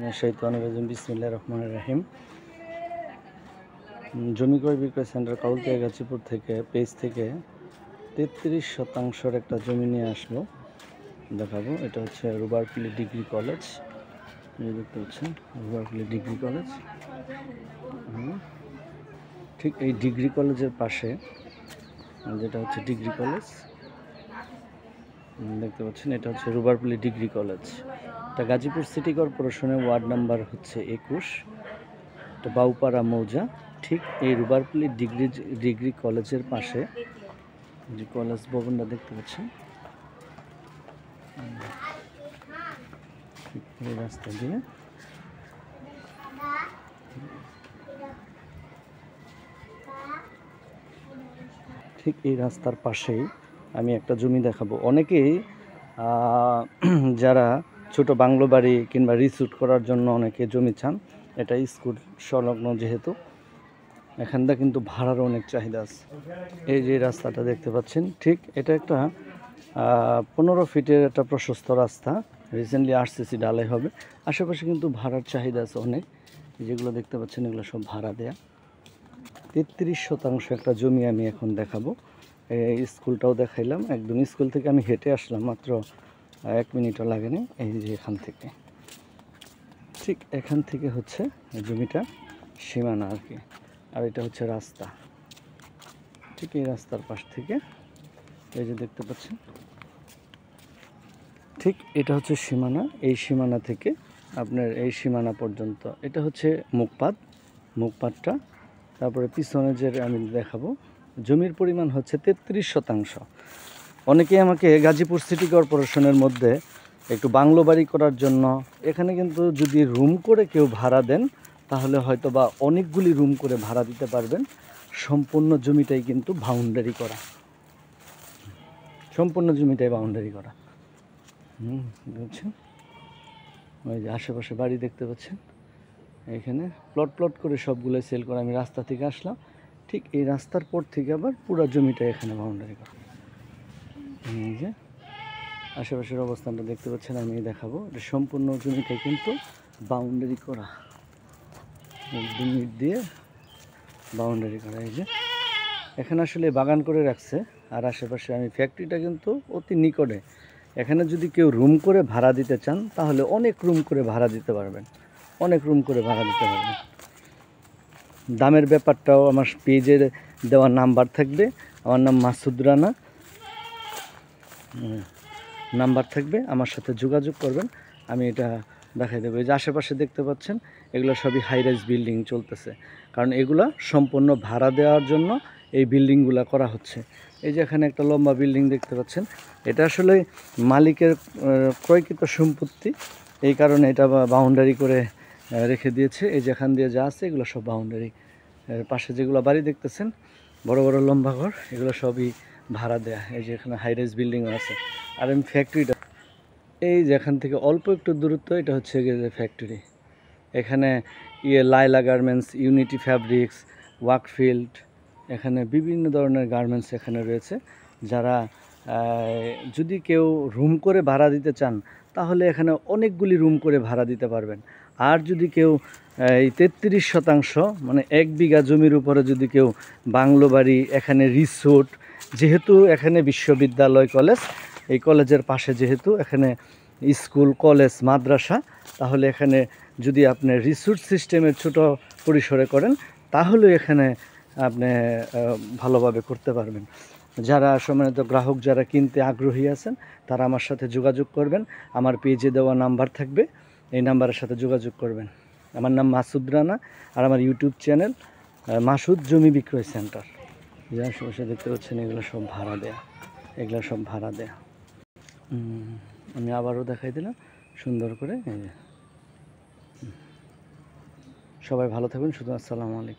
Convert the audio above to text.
বিসমিল্লাহির রহমানির রহিম। জমি ক্রয় বিক্রয় সেন্টার কাউলতিয়া গাজীপুর থেকে পেজ থেকে 33% একটা জমি নিয়ে আসলো, দেখাবো। এটা হচ্ছে রুবারপল্লী ডিগ্রি কলেজ, দেখতে পাচ্ছেন রুবারপল্লী ডিগ্রি কলেজ। ঠিক এই ডিগ্রি কলেজের পাশে যেটা হচ্ছে ডিগ্রি কলেজ দেখতে পাচ্ছেন, এটা হচ্ছে রুবারপল্লী ডিগ্রি কলেজ। এটা গাজীপুর সিটি কর্পোরেশনের ওয়ার্ড নাম্বার হচ্ছে 21, এটা বাউপাড়া মৌজা। ঠিক এই রুবারপল্লী ডিগ্রি কলেজের পাশে যে কলেজ ভবনটা দেখতে পাচ্ছেন, এই রাস্তা দিয়ে ঠিক এই রাস্তার পাশেই আমি একটা জমি দেখাবো। অনেকেই যারা ছোট বাংলো বাড়ি কিংবা রিসুট করার জন্য অনেকে জমি চান, এটা স্কুল সংলগ্ন যেহেতু এখানটা কিন্তু ভাড়ার অনেক চাহিদা আছে। এই যে রাস্তাটা দেখতে পাচ্ছেন, ঠিক এটা একটা 15 ফিটের একটা প্রশস্ত রাস্তা, রিসেন্টলি আরসিসি ঢালাই হবে। আশেপাশে কিন্তু ভাড়ার চাহিদা আছে অনেক। যেগুলো দেখতে পাচ্ছেন এগুলো সব ভাড়া দেয়া। 33% একটা জমি আমি এখন দেখাবো। এই স্কুলটাও দেখাইলাম, একদম স্কুল থেকে আমি হেঁটে আসলাম, মাত্র 1 মিনিটও লাগেনি। এই যে এখান থেকে, ঠিক এখান থেকে হচ্ছে জমিটা সীমানা আর কি। আর এটা হচ্ছে রাস্তা, ঠিক এই রাস্তার পাশ থেকে এই যে দেখতে পাচ্ছেন, ঠিক এটা হচ্ছে সীমানা। এই সীমানা থেকে আপনার এই সীমানা পর্যন্ত এটা হচ্ছে মুখপাতটা। তারপরে পিছনে যে আমি দেখাবো, জমির পরিমাণ হচ্ছে 33%। অনেকেই আমাকে গাজীপুর সিটি কর্পোরেশনের মধ্যে একটু বাংলো বাড়ি করার জন্য, এখানে কিন্তু যদি রুম করে কেউ ভাড়া দেন তাহলে হয়তো বা অনেকগুলি রুম করে ভাড়া দিতে পারবেন। সম্পূর্ণ জমিটাই কিন্তু বাউন্ডারি করা, সম্পূর্ণ জমিটাই বাউন্ডারি করা। বুঝছেন, ওই যে আশেপাশে বাড়ি দেখতে পাচ্ছেন, এখানে প্লট করে সবগুলো সেল করা। আমি রাস্তা থেকে আসলাম, ঠিক এই রাস্তার পর থেকে আবার পুরো জমিটা এখানে বাউন্ডারি করা। এই যে আশেপাশের অবস্থানটা দেখতে পাচ্ছেন, আমি দেখাবো। এটা সম্পূর্ণ জমিটাই কিন্তু বাউন্ডারি করা, লিমিট দিয়ে বাউন্ডারি করা। এই যে এখানে আসলে বাগান করে রাখছে, আর আশেপাশে আমি ফ্যাক্টরিটা কিন্তু অতি নিকটে। এখানে যদি কেউ রুম করে ভাড়া দিতে চান তাহলে অনেক রুম করে ভাড়া দিতে পারবেন, অনেক রুম করে ভাড়া দিতে পারবেন। দামের ব্যাপারটাও আমার পেজে দেওয়া নাম্বার থাকবে, আমার নাম মাসুদ রানা, নাম্বার থাকবে, আমার সাথে যোগাযোগ করবেন, আমি এটা দেখাই দেবো। এই যে আশেপাশে দেখতে পাচ্ছেন এগুলো সবই হাই রাইজ বিল্ডিং চলতেছে, কারণ এগুলা সম্পূর্ণ ভাড়া দেওয়ার জন্য এই বিল্ডিংগুলো করা হচ্ছে। এই যে এখানে একটা লম্বা বিল্ডিং দেখতে পাচ্ছেন, এটা আসলে মালিকের ক্রয়কৃত সম্পত্তি, এই কারণে এটা বাউন্ডারি করে রেখে দিয়েছে। এই যেখান দিয়ে যা আছে এগুলো সব বাউন্ডারি। পাশে যেগুলো বাড়ি দেখতেছেন বড় বড় লম্বা ঘর, এগুলো সবই ভাড়া দেয়া। এই যে এখানে হাই রাইজ বিল্ডিংও আছে। আর আমি ফ্যাক্টরিটা, এই যে এখান থেকে অল্প একটু দূরত্ব, এটা হচ্ছে ফ্যাক্টরি। এখানে লাইলা গার্মেন্টস, ইউনিটি ফ্যাব্রিক্স, ওয়াকফিল্ড, এখানে বিভিন্ন ধরনের গার্মেন্টস এখানে রয়েছে। যারা যদি কেউ রুম করে ভাড়া দিতে চান তাহলে এখানে অনেকগুলি রুম করে ভাড়া দিতে পারবেন। আর যদি কেউ এই 33% মানে 1 বিঘা জমির উপরে যদি কেউ বাংলো বাড়ি, এখানে রিসোর্ট, যেহেতু এখানে বিশ্ববিদ্যালয় কলেজ, এই কলেজের পাশে যেহেতু এখানে স্কুল কলেজ মাদ্রাসা, তাহলে এখানে যদি আপনি রিসোর্ট সিস্টেমের ছোট পরিসরে করেন তাহলে এখানে আপনি ভালোভাবে করতে পারবেন। যারা সম্মানিত গ্রাহক যারা কিনতে আগ্রহী আছেন তারা আমার সাথে যোগাযোগ করবেন, আমার পেজে দেওয়া নাম্বার থাকবে, এই নাম্বারের সাথে যোগাযোগ করবেন। আমার নাম মাসুদ রানা, আর আমার ইউটিউব চ্যানেল মাসুদ জমি বিক্রয় সেন্টার। যা আশেপাশে দেখতে পাচ্ছেন এগুলো সব ভাড়া দেয়া, এগুলো সব ভাড়া দেয়া। আমি আবারও দেখাই দিলাম সুন্দর করে। সবাই ভালো থাকবেন, শুধু আসসালামু আলাইকুম।